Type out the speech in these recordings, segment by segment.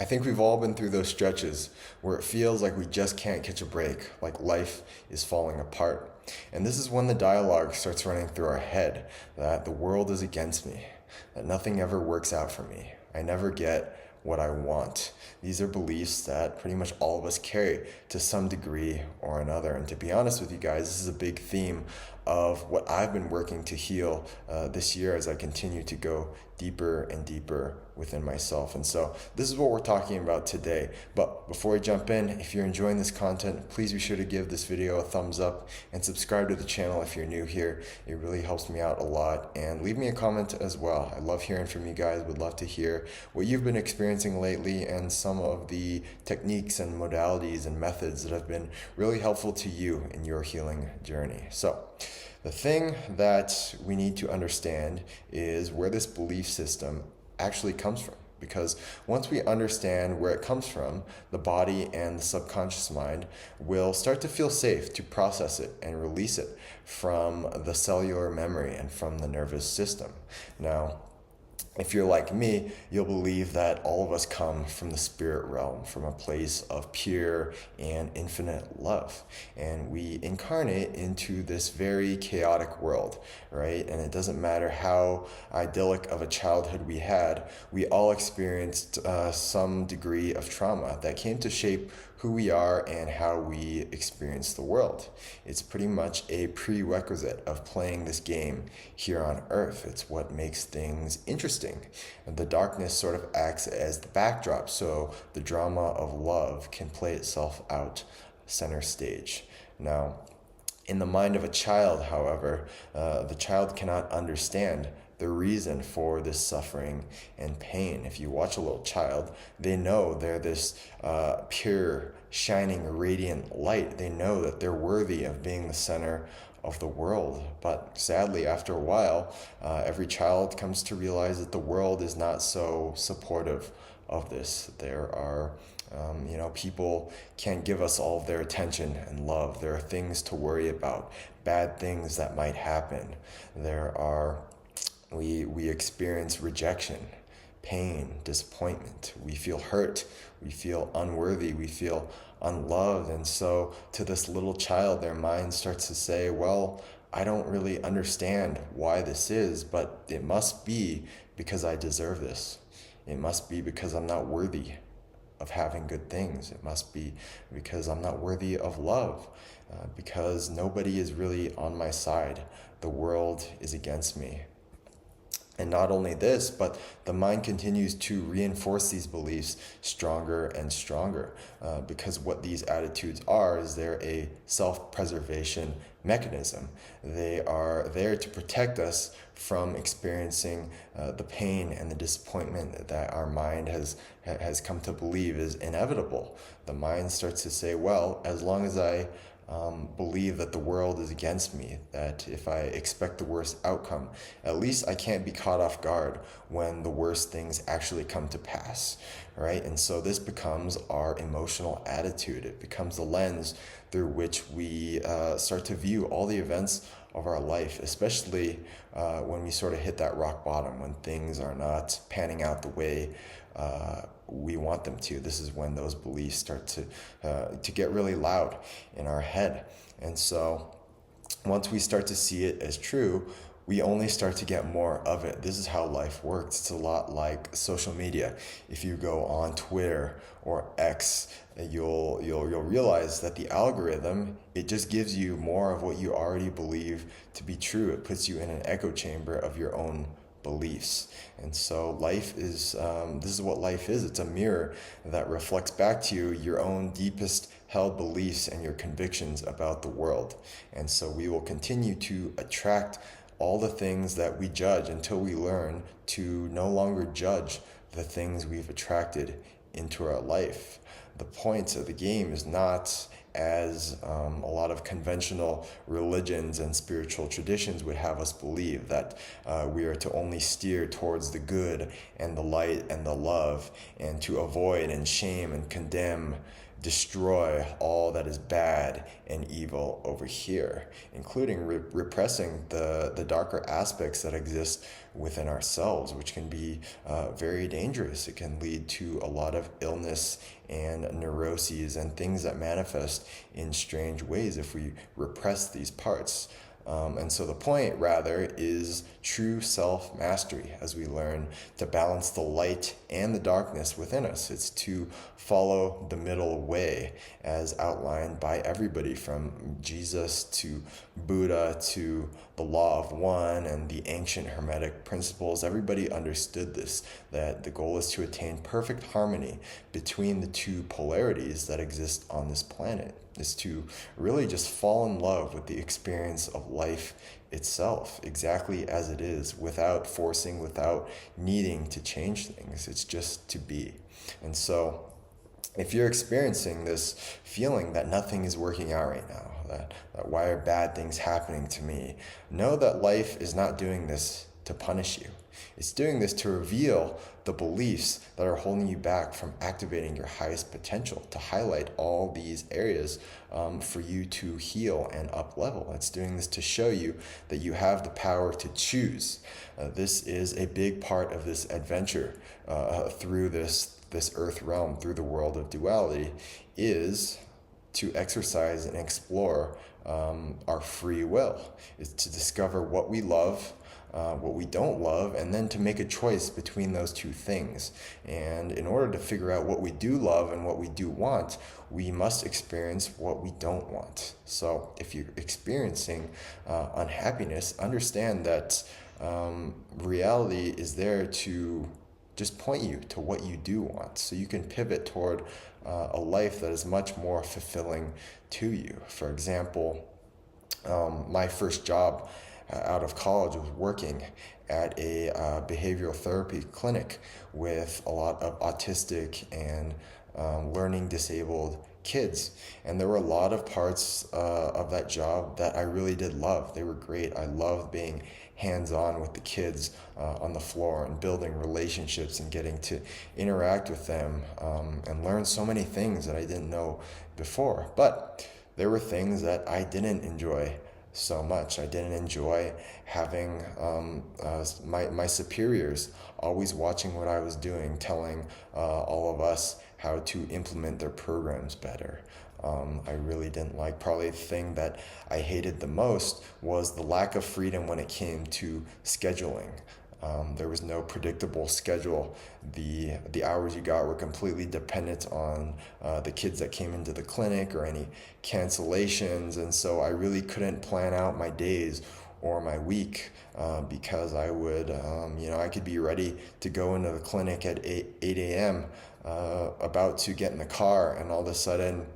I think we've all been through those stretches where it feels like we just can't catch a break, like life is falling apart. And this is when the dialogue starts running through our head that the world is against me, that nothing ever works out for me. I never get what I want. These are beliefs that pretty much all of us carry to some degree or another. And to be honest with you guys, this is a big theme of what I've been working to heal this year as I continue to go deeper and deeper within myself. And so this is what we're talking about today. But before we jump in, if you're enjoying this content, please be sure to give this video a thumbs up and subscribe to the channel if you're new here. It really helps me out a lot. And leave me a comment as well. I love hearing from you guys. Would love to hear what you've been experiencing lately and some of the techniques and modalities and methods that have been really helpful to you in your healing journey. So the thing that we need to understand is where this belief system actually comes from. Because once we understand where it comes from, the body and the subconscious mind will start to feel safe to process it and release it from the cellular memory and from the nervous system. Now, if you're like me, you'll believe that all of us come from the spirit realm, from a place of pure and infinite love. And we incarnate into this very chaotic world, right? And it doesn't matter how idyllic of a childhood we had, we all experienced some degree of trauma that came to shape who we are and how we experience the world. It's pretty much a prerequisite of playing this game here on Earth. It's what makes things interesting. And the darkness sort of acts as the backdrop, so the drama of love can play itself out center stage. Now, in the mind of a child, however, the child cannot understand the reason for this suffering and pain. If you watch a little child, they know they're this pure, shining, radiant light. They know that they're worthy of being the center of the world. But sadly, after a while, every child comes to realize that the world is not so supportive of this. There are people can't give us all of their attention and love. There are things to worry about, bad things that might happen. We experience rejection, pain, disappointment. We feel hurt. We feel unworthy. We feel unloved. And so to this little child, their mind starts to say, well, I don't really understand why this is, but it must be because I deserve this. It must be because I'm not worthy of having good things. It must be because I'm not worthy of love, because nobody is really on my side. The world is against me. And not only this, but the mind continues to reinforce these beliefs stronger and stronger, because what these attitudes are is they're a self-preservation mechanism. They are there to protect us from experiencing the pain and the disappointment that our mind has come to believe is inevitable. The mind starts to say, well, as long as I believe that the world is against me, that if I expect the worst outcome, at least I can't be caught off guard when the worst things actually come to pass, right? And so this becomes our emotional attitude. It becomes the lens through which we start to view all the events of our life, especially when we sort of hit that rock bottom, when things are not panning out the way we want them to. This is when those beliefs start to get really loud in our head. And so once we start to see it as true, we only start to get more of it. This is how life works. It's a lot like social media. If you go on Twitter or X, you'll realize that the algorithm, it just gives you more of what you already believe to be true. It puts you in an echo chamber of your own beliefs. And so life is, this is what life is. It's a mirror that reflects back to you your own deepest held beliefs and your convictions about the world. And so we will continue to attract all the things that we judge until we learn to no longer judge the things we've attracted into our life. The point of the game is not, as a lot of conventional religions and spiritual traditions would have us believe, that we are to only steer towards the good and the light and the love, and to avoid and shame and condemn destroy all that is bad and evil over here, including repressing the darker aspects that exist within ourselves, which can be very dangerous. It can lead to a lot of illness and neuroses and things that manifest in strange ways if we repress these parts. And so the point, rather, is true self mastery as we learn to balance the light and the darkness within us. It's to follow the middle way as outlined by everybody from Jesus to Buddha to the law of one and the ancient Hermetic principles. Everybody understood this, that the goal is to attain perfect harmony between the two polarities that exist on this planet, is to really just fall in love with the experience of life itself, exactly as it is, without forcing, without needing to change things. It's just to be. And so if you're experiencing this feeling that nothing is working out right now, that why are bad things happening to me, know that life is not doing this to punish you. It's doing this to reveal the beliefs that are holding you back from activating your highest potential, to highlight all these areas for you to heal and up level. It's doing this to show you that you have the power to choose. This is a big part of this adventure through this earth realm, through the world of duality, is to exercise and explore our free will. Is to discover what we love, what we don't love, and then to make a choice between those two things. And in order to figure out what we do love and what we do want, we must experience what we don't want. So if you're experiencing unhappiness, understand that reality is there to just point you to what you do want, so you can pivot toward a life that is much more fulfilling to you. For example, my first job out of college was working at a behavioral therapy clinic with a lot of autistic and learning disabled kids. And there were a lot of parts of that job that I really did love. They were great. I loved being hands-on with the kids on the floor and building relationships and getting to interact with them and learn so many things that I didn't know before. But there were things that I didn't enjoy so much. I didn't enjoy having my superiors always watching what I was doing, telling all of us how to implement their programs better. I really didn't like. Probably the thing that I hated the most was the lack of freedom when it came to scheduling. There was no predictable schedule. The hours you got were completely dependent on the kids that came into the clinic or any cancellations, and so I really couldn't plan out my days or my week because I would, I could be ready to go into the clinic at 8 a.m., about to get in the car, and all of a sudden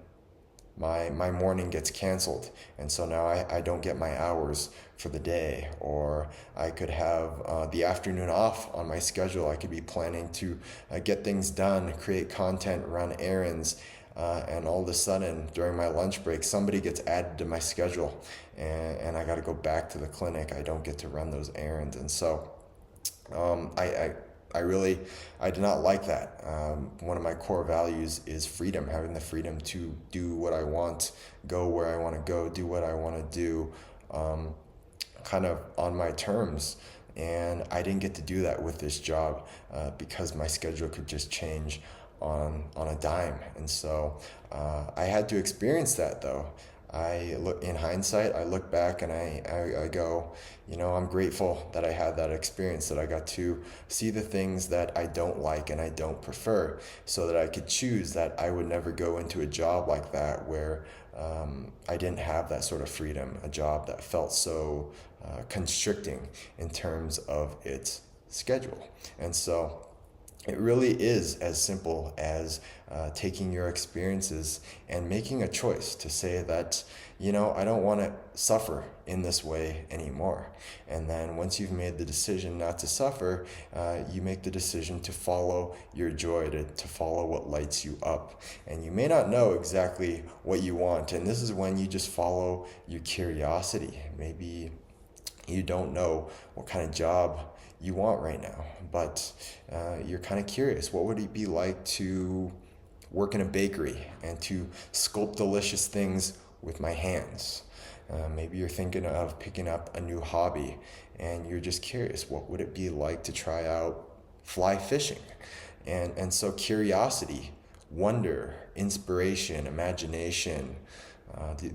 my morning gets canceled, and so now I don't get my hours for the day. Or I could have the afternoon off on my schedule. I could be planning to get things done, create content, run errands, and all of a sudden during my lunch break somebody gets added to my schedule, and I got to go back to the clinic. I don't get to run those errands. And so I did not like that. One of my core values is freedom, having the freedom to do what I want, go where I want to go, do what I want to do, kind of on my terms. And I didn't get to do that with this job because my schedule could just change on a dime. And so I had to experience that, though. In hindsight, I look back and I go, I'm grateful that I had that experience, that I got to see the things that I don't like and I don't prefer, so that I could choose that I would never go into a job like that where I didn't have that sort of freedom, a job that felt so constricting in terms of its schedule. And so it really is as simple as taking your experiences and making a choice to say that, I don't want to suffer in this way anymore. And then once you've made the decision not to suffer, you make the decision to follow your joy, to follow what lights you up. And you may not know exactly what you want. And this is when you just follow your curiosity. Maybe you don't know what kind of job you want right now, but you're kind of curious. What would it be like to work in a bakery and to sculpt delicious things with my hands. Maybe you're thinking of picking up a new hobby and you're just curious, what would it be like to try out fly fishing? And so curiosity, wonder, inspiration, imagination,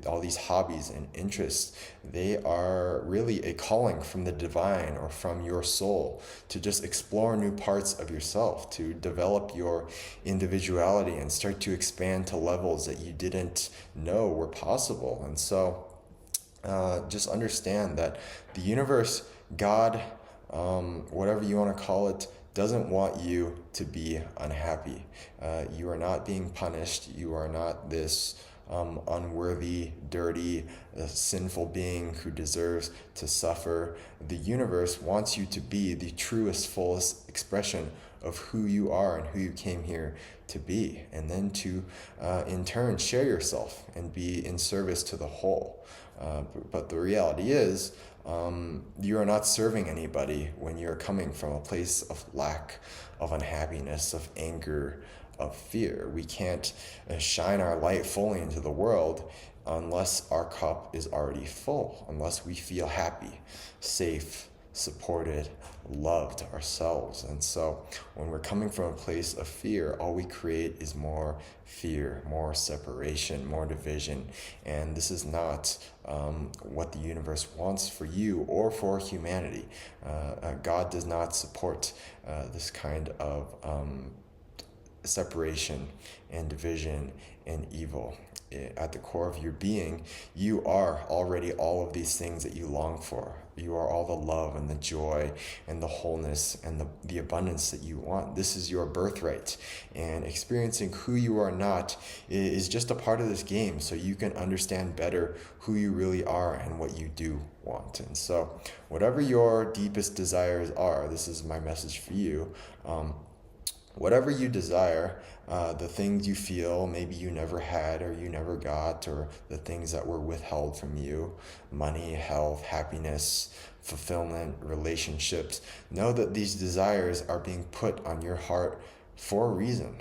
all these hobbies and interests, they are really a calling from the divine or from your soul to just explore new parts of yourself, to develop your individuality and start to expand to levels that you didn't know were possible. And so just understand that the universe, God, whatever you want to call it, doesn't want you to be unhappy. You are not being punished. You are not this unworthy, dirty, sinful being who deserves to suffer. The universe wants you to be the truest, fullest expression of who you are and who you came here to be, and then to in turn share yourself and be in service to the whole. But the reality is, you are not serving anybody when you're coming from a place of lack, of unhappiness, of anger, of fear. We can't shine our light fully into the world unless our cup is already full, unless we feel happy, safe, supported, loved ourselves. And so when we're coming from a place of fear, all we create is more fear, more separation, more division. And this is not what the universe wants for you or for humanity. God does not support this kind of separation and division and evil. At the core of your being, you are already all of these things that you long for. You are all the love and the joy and the wholeness and the abundance that you want. This is your birthright. And experiencing who you are not is just a part of this game, so you can understand better who you really are and what you do want. And so whatever your deepest desires are, this is my message for you. Whatever you desire, the things you feel maybe you never had or you never got, or the things that were withheld from you, money, health, happiness, fulfillment, relationships, know that these desires are being put on your heart for a reason.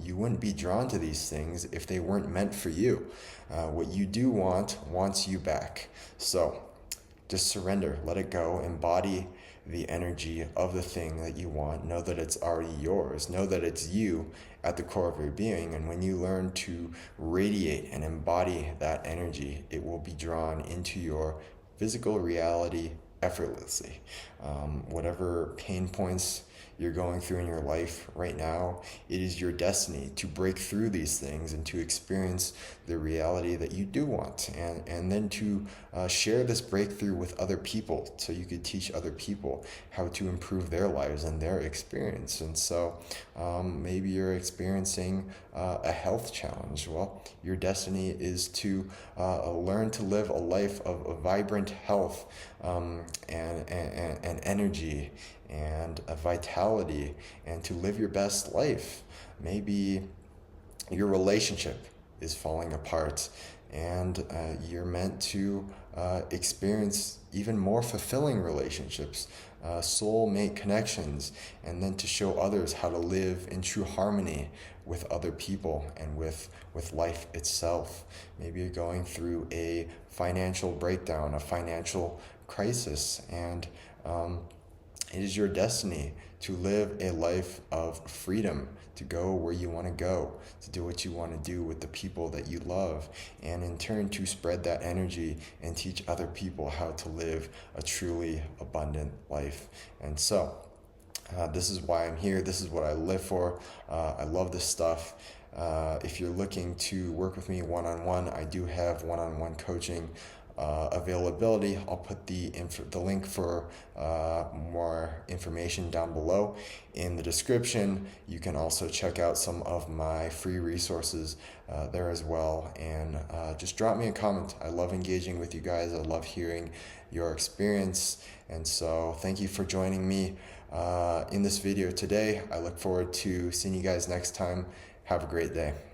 You wouldn't be drawn to these things if they weren't meant for you. What you do want wants you back. So just surrender, let it go, embody the energy of the thing that you want. Know that it's already yours. Know that it's you at the core of your being. And when you learn to radiate and embody that energy, it will be drawn into your physical reality effortlessly. Whatever pain points you're going through in your life right now, it is your destiny to break through these things and to experience the reality that you do want, and then to share this breakthrough with other people, so you could teach other people how to improve their lives and their experience. And so maybe you're experiencing a health challenge. Well, your destiny is to learn to live a life of vibrant health and energy and a vitality, and to live your best life. Maybe your relationship is falling apart, and you're meant to experience even more fulfilling relationships, soulmate connections, and then to show others how to live in true harmony with other people and with life itself. Maybe you're going through a financial breakdown, a financial crisis, and it is your destiny to live a life of freedom, to go where you want to go, to do what you want to do with the people that you love, and in turn to spread that energy and teach other people how to live a truly abundant life. And so this is why I'm here. This is what I live for. I love this stuff. If you're looking to work with me one-on-one, I do have one-on-one coaching availability. I'll put the link for more information down below in the description. You can also check out some of my free resources there as well, and just drop me a comment. I love engaging with you guys. I love hearing your experience, and so thank you for joining me in this video today. I look forward to seeing you guys next time. Have a great day.